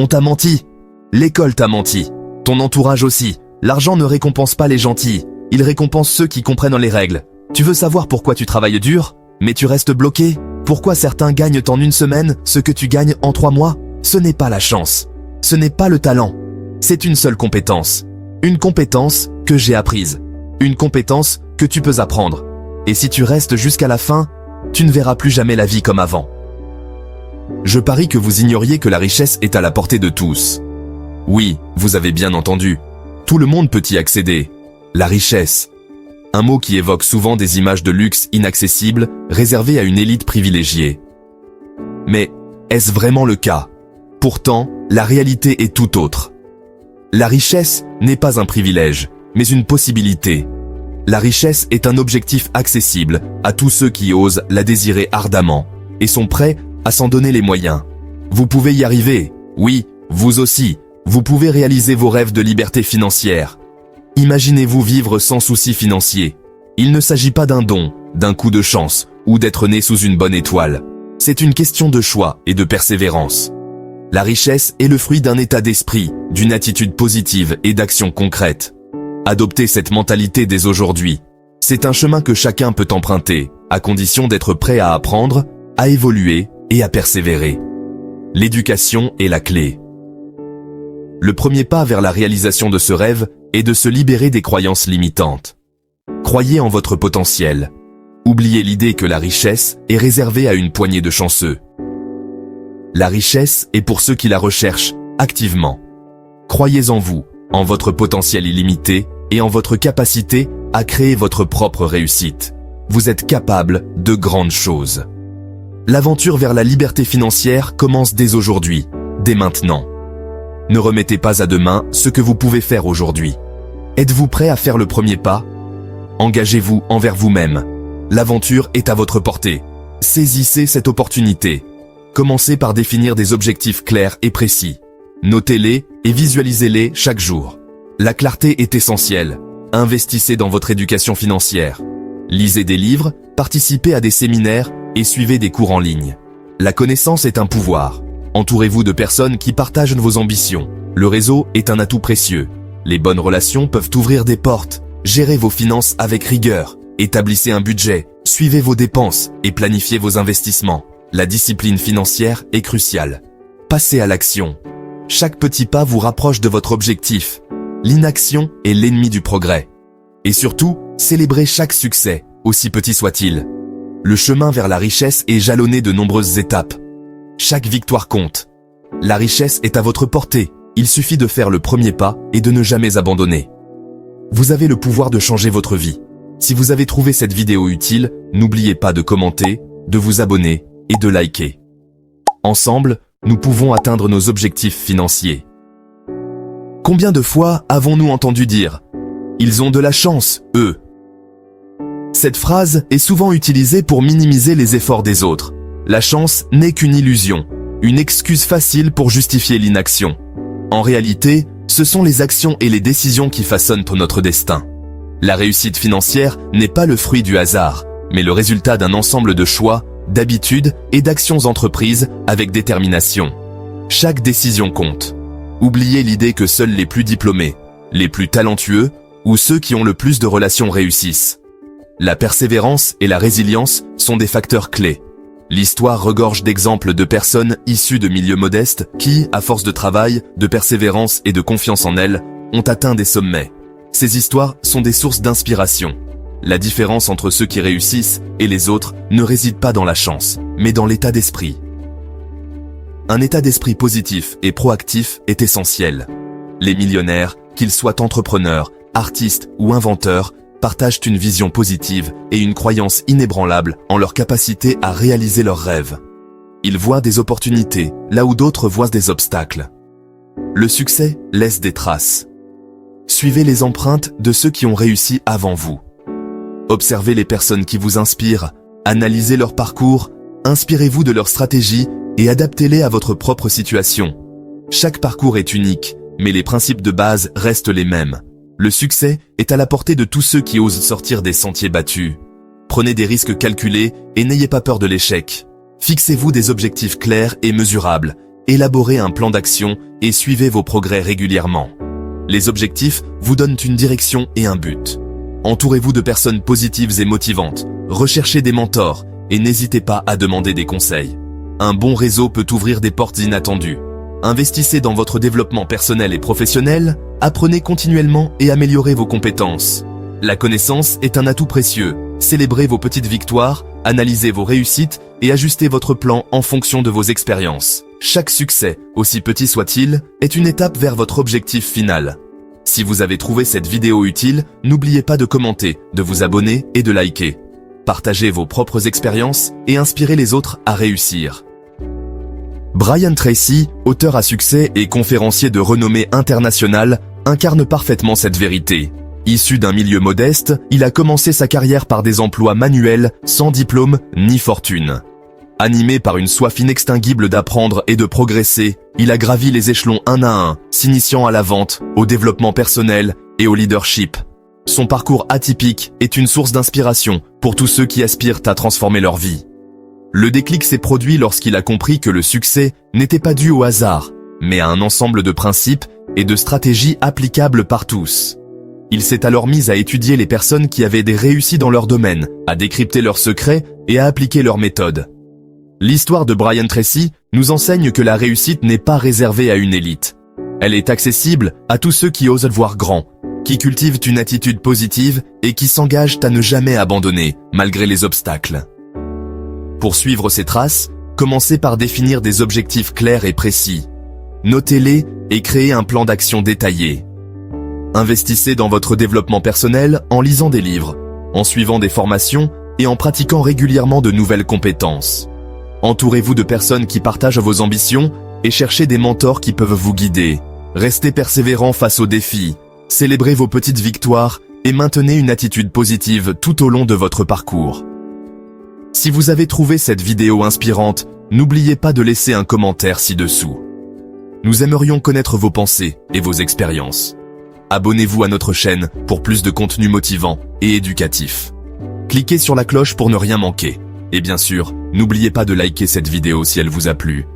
On t'a menti. L'école t'a menti. Ton entourage aussi. L'argent ne récompense pas les gentils. Il récompense ceux qui comprennent les règles. Tu veux savoir pourquoi tu travailles dur, mais tu restes bloqué? Pourquoi certains gagnent en une semaine ce que tu gagnes en 3 mois? Ce n'est pas la chance. Ce n'est pas le talent. C'est une seule compétence. Une compétence que j'ai apprise. Une compétence que tu peux apprendre. Et si tu restes jusqu'à la fin, tu ne verras plus jamais la vie comme avant. Je parie que vous ignoriez que la richesse est à la portée de tous. Oui, vous avez bien entendu. Tout le monde peut y accéder. La richesse. Un mot qui évoque souvent des images de luxe inaccessibles, réservées à une élite privilégiée. Mais, est-ce vraiment le cas? Pourtant, la réalité est tout autre. La richesse n'est pas un privilège, mais une possibilité. La richesse est un objectif accessible à tous ceux qui osent la désirer ardemment et sont prêts à s'en donner les moyens. Vous pouvez y arriver, oui, vous aussi, vous pouvez réaliser vos rêves de liberté financière. Imaginez-vous vivre sans soucis financiers. Il ne s'agit pas d'un don, d'un coup de chance ou d'être né sous une bonne étoile. C'est une question de choix et de persévérance. La richesse est le fruit d'un état d'esprit, d'une attitude positive et d'actions concrètes. Adoptez cette mentalité dès aujourd'hui. C'est un chemin que chacun peut emprunter, à condition d'être prêt à apprendre, à évoluer et à persévérer. L'éducation est la clé. Le premier pas vers la réalisation de ce rêve est de se libérer des croyances limitantes. Croyez en votre potentiel. Oubliez l'idée que la richesse est réservée à une poignée de chanceux. La richesse est pour ceux qui la recherchent activement. Croyez en vous, en votre potentiel illimité et en votre capacité à créer votre propre réussite. Vous êtes capable de grandes choses. L'aventure vers la liberté financière commence dès aujourd'hui, dès maintenant. Ne remettez pas à demain ce que vous pouvez faire aujourd'hui. Êtes-vous prêt à faire le premier pas? Engagez-vous envers vous-même. L'aventure est à votre portée. Saisissez cette opportunité. Commencez par définir des objectifs clairs et précis. Notez-les et visualisez-les chaque jour. La clarté est essentielle. Investissez dans votre éducation financière. Lisez des livres, participez à des séminaires et suivez des cours en ligne. La connaissance est un pouvoir. Entourez-vous de personnes qui partagent vos ambitions. Le réseau est un atout précieux. Les bonnes relations peuvent ouvrir des portes. Gérez vos finances avec rigueur. Établissez un budget. Suivez vos dépenses et planifiez vos investissements. La discipline financière est cruciale. Passez à l'action. Chaque petit pas vous rapproche de votre objectif. L'inaction est l'ennemi du progrès. Et surtout, célébrez chaque succès, aussi petit soit-il. Le chemin vers la richesse est jalonné de nombreuses étapes. Chaque victoire compte. La richesse est à votre portée. Il suffit de faire le premier pas et de ne jamais abandonner. Vous avez le pouvoir de changer votre vie. Si vous avez trouvé cette vidéo utile, n'oubliez pas de commenter, de vous abonner et de liker. Ensemble, nous pouvons atteindre nos objectifs financiers. Combien de fois avons-nous entendu dire « Ils ont de la chance, eux ». Cette phrase est souvent utilisée pour minimiser les efforts des autres. La chance n'est qu'une illusion, une excuse facile pour justifier l'inaction. En réalité, ce sont les actions et les décisions qui façonnent notre destin. La réussite financière n'est pas le fruit du hasard, mais le résultat d'un ensemble de choix, d'habitudes et d'actions entreprises avec détermination. Chaque décision compte. Oubliez l'idée que seuls les plus diplômés, les plus talentueux ou ceux qui ont le plus de relations réussissent. La persévérance et la résilience sont des facteurs clés. L'histoire regorge d'exemples de personnes issues de milieux modestes qui, à force de travail, de persévérance et de confiance en elles, ont atteint des sommets. Ces histoires sont des sources d'inspiration. La différence entre ceux qui réussissent et les autres ne réside pas dans la chance, mais dans l'état d'esprit. Un état d'esprit positif et proactif est essentiel. Les millionnaires, qu'ils soient entrepreneurs, artistes ou inventeurs, partagent une vision positive et une croyance inébranlable en leur capacité à réaliser leurs rêves. Ils voient des opportunités, là où d'autres voient des obstacles. Le succès laisse des traces. Suivez les empreintes de ceux qui ont réussi avant vous. Observez les personnes qui vous inspirent, analysez leur parcours, inspirez-vous de leurs stratégies et adaptez-les à votre propre situation. Chaque parcours est unique, mais les principes de base restent les mêmes. Le succès est à la portée de tous ceux qui osent sortir des sentiers battus. Prenez des risques calculés et n'ayez pas peur de l'échec. Fixez-vous des objectifs clairs et mesurables élaborez un plan d'action et suivez vos progrès régulièrement. Les objectifs vous donnent une direction et un but. Entourez-vous de personnes positives et motivantes, recherchez des mentors et n'hésitez pas à demander des conseils. Un bon réseau peut ouvrir des portes inattendues. Investissez dans votre développement personnel et professionnel, apprenez continuellement et améliorez vos compétences. La connaissance est un atout précieux. Célébrez vos petites victoires, analysez vos réussites et ajustez votre plan en fonction de vos expériences. Chaque succès, aussi petit soit-il, est une étape vers votre objectif final. Si vous avez trouvé cette vidéo utile, n'oubliez pas de commenter, de vous abonner et de liker. Partagez vos propres expériences et inspirez les autres à réussir. Brian Tracy, auteur à succès et conférencier de renommée internationale, incarne parfaitement cette vérité. Issu d'un milieu modeste, il a commencé sa carrière par des emplois manuels, sans diplôme ni fortune. Animé par une soif inextinguible d'apprendre et de progresser, il a gravi les échelons un à un, s'initiant à la vente, au développement personnel et au leadership. Son parcours atypique est une source d'inspiration pour tous ceux qui aspirent à transformer leur vie. Le déclic s'est produit lorsqu'il a compris que le succès n'était pas dû au hasard, mais à un ensemble de principes et de stratégies applicables par tous. Il s'est alors mis à étudier les personnes qui avaient des réussites dans leur domaine, à décrypter leurs secrets et à appliquer leurs méthodes. L'histoire de Brian Tracy nous enseigne que la réussite n'est pas réservée à une élite. Elle est accessible à tous ceux qui osent voir grand, qui cultivent une attitude positive et qui s'engagent à ne jamais abandonner, malgré les obstacles. Pour suivre ces traces, commencez par définir des objectifs clairs et précis. Notez-les et créez un plan d'action détaillé. Investissez dans votre développement personnel en lisant des livres, en suivant des formations et en pratiquant régulièrement de nouvelles compétences. Entourez-vous de personnes qui partagent vos ambitions et cherchez des mentors qui peuvent vous guider. Restez persévérant face aux défis, célébrez vos petites victoires et maintenez une attitude positive tout au long de votre parcours. Si vous avez trouvé cette vidéo inspirante, n'oubliez pas de laisser un commentaire ci-dessous. Nous aimerions connaître vos pensées et vos expériences. Abonnez-vous à notre chaîne pour plus de contenu motivant et éducatif. Cliquez sur la cloche pour ne rien manquer. Et bien sûr, n'oubliez pas de liker cette vidéo si elle vous a plu.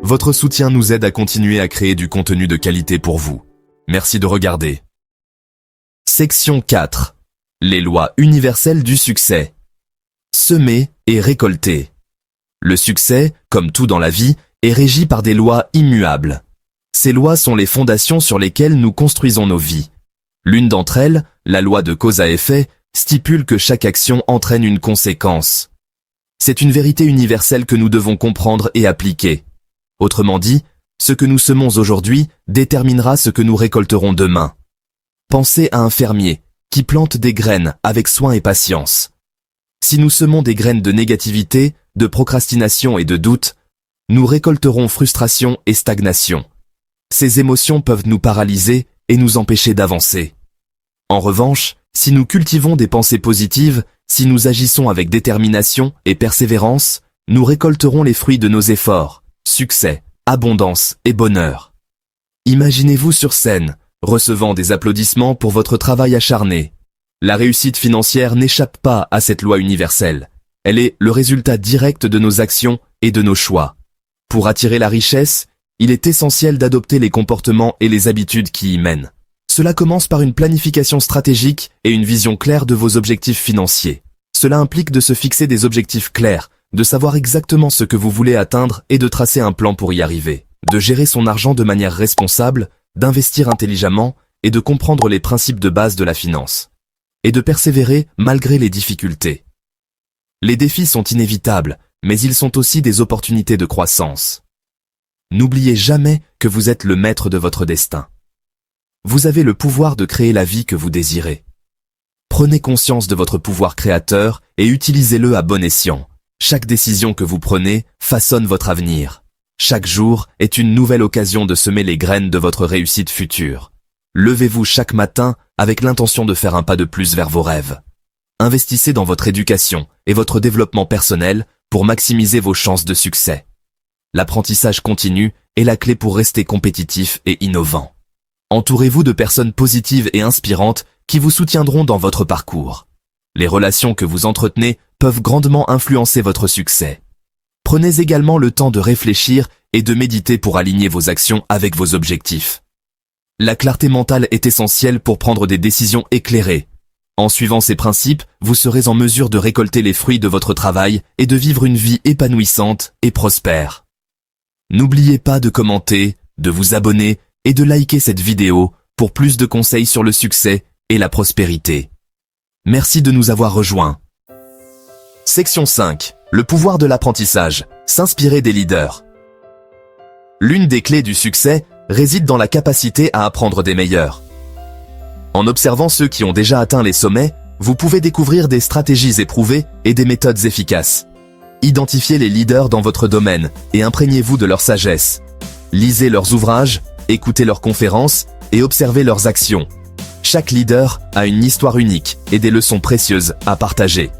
Votre soutien nous aide à continuer à créer du contenu de qualité pour vous. Merci de regarder. Section 4. Les lois universelles du succès. Semer et récolter. Le succès, comme tout dans la vie, est régi par des lois immuables. Ces lois sont les fondations sur lesquelles nous construisons nos vies. L'une d'entre elles, la loi de cause à effet, stipule que chaque action entraîne une conséquence. C'est une vérité universelle que nous devons comprendre et appliquer. Autrement dit, ce que nous semons aujourd'hui déterminera ce que nous récolterons demain. Pensez à un fermier qui plante des graines avec soin et patience. Si nous semons des graines de négativité, de procrastination et de doute, nous récolterons frustration et stagnation. Ces émotions peuvent nous paralyser et nous empêcher d'avancer. En revanche, si nous cultivons des pensées positives, si nous agissons avec détermination et persévérance, nous récolterons les fruits de nos efforts, succès, abondance et bonheur. Imaginez-vous sur scène, recevant des applaudissements pour votre travail acharné. La réussite financière n'échappe pas à cette loi universelle. Elle est le résultat direct de nos actions et de nos choix. Pour attirer la richesse, il est essentiel d'adopter les comportements et les habitudes qui y mènent. Cela commence par une planification stratégique et une vision claire de vos objectifs financiers. Cela implique de se fixer des objectifs clairs, de savoir exactement ce que vous voulez atteindre et de tracer un plan pour y arriver. De gérer son argent de manière responsable, d'investir intelligemment et de comprendre les principes de base de la finance. Et de persévérer malgré les difficultés. Les défis sont inévitables, mais ils sont aussi des opportunités de croissance. N'oubliez jamais que vous êtes le maître de votre destin. Vous avez le pouvoir de créer la vie que vous désirez. Prenez conscience de votre pouvoir créateur et utilisez-le à bon escient. Chaque décision que vous prenez façonne votre avenir. Chaque jour est une nouvelle occasion de semer les graines de votre réussite future. Levez-vous chaque matin avec l'intention de faire un pas de plus vers vos rêves. Investissez dans votre éducation et votre développement personnel pour maximiser vos chances de succès. L'apprentissage continu est la clé pour rester compétitif et innovant. Entourez-vous de personnes positives et inspirantes qui vous soutiendront dans votre parcours. Les relations que vous entretenez peuvent grandement influencer votre succès. Prenez également le temps de réfléchir et de méditer pour aligner vos actions avec vos objectifs. La clarté mentale est essentielle pour prendre des décisions éclairées. En suivant ces principes, vous serez en mesure de récolter les fruits de votre travail et de vivre une vie épanouissante et prospère. N'oubliez pas de commenter, de vous abonner et de liker cette vidéo pour plus de conseils sur le succès et la prospérité. Merci de nous avoir rejoints. Section 5. Le pouvoir de l'apprentissage. S'inspirer des leaders. L'une des clés du succès réside dans la capacité à apprendre des meilleurs. En observant ceux qui ont déjà atteint les sommets, vous pouvez découvrir des stratégies éprouvées et des méthodes efficaces. Identifiez les leaders dans votre domaine et imprégnez-vous de leur sagesse. Lisez leurs ouvrages, écoutez leurs conférences et observez leurs actions. Chaque leader a une histoire unique et des leçons précieuses à partager.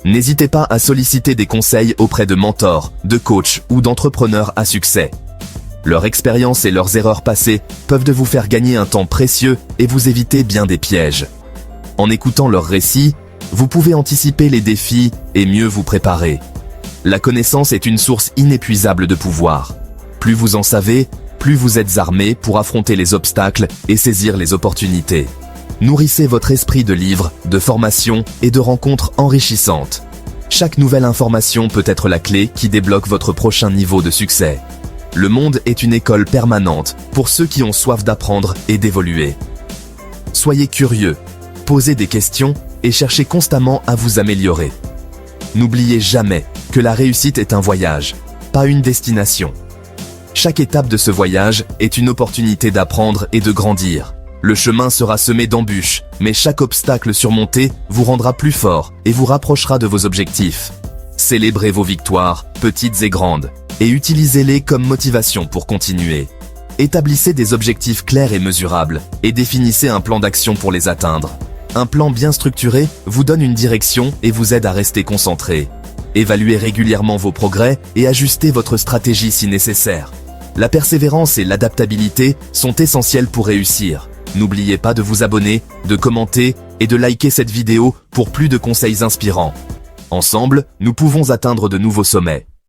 N'hésitez pas à solliciter des conseils auprès de mentors, de coachs ou d'entrepreneurs à succès. Leur expérience et leurs erreurs passées peuvent vous faire gagner un temps précieux et vous éviter bien des pièges. En écoutant leurs récits, vous pouvez anticiper les défis et mieux vous préparer. La connaissance est une source inépuisable de pouvoir. Plus vous en savez, plus vous êtes armé pour affronter les obstacles et saisir les opportunités. Nourrissez votre esprit de livres, de formations et de rencontres enrichissantes. Chaque nouvelle information peut être la clé qui débloque votre prochain niveau de succès. Le monde est une école permanente pour ceux qui ont soif d'apprendre et d'évoluer. Soyez curieux, posez des questions et cherchez constamment à vous améliorer. N'oubliez jamais que la réussite est un voyage, pas une destination. Chaque étape de ce voyage est une opportunité d'apprendre et de grandir. Le chemin sera semé d'embûches, mais chaque obstacle surmonté vous rendra plus fort et vous rapprochera de vos objectifs. Célébrez vos victoires, petites et grandes, et utilisez-les comme motivation pour continuer. Établissez des objectifs clairs et mesurables, et définissez un plan d'action pour les atteindre. Un plan bien structuré vous donne une direction et vous aide à rester concentré. Évaluez régulièrement vos progrès et ajustez votre stratégie si nécessaire. La persévérance et l'adaptabilité sont essentielles pour réussir. N'oubliez pas de vous abonner, de commenter et de liker cette vidéo pour plus de conseils inspirants. Ensemble, nous pouvons atteindre de nouveaux sommets.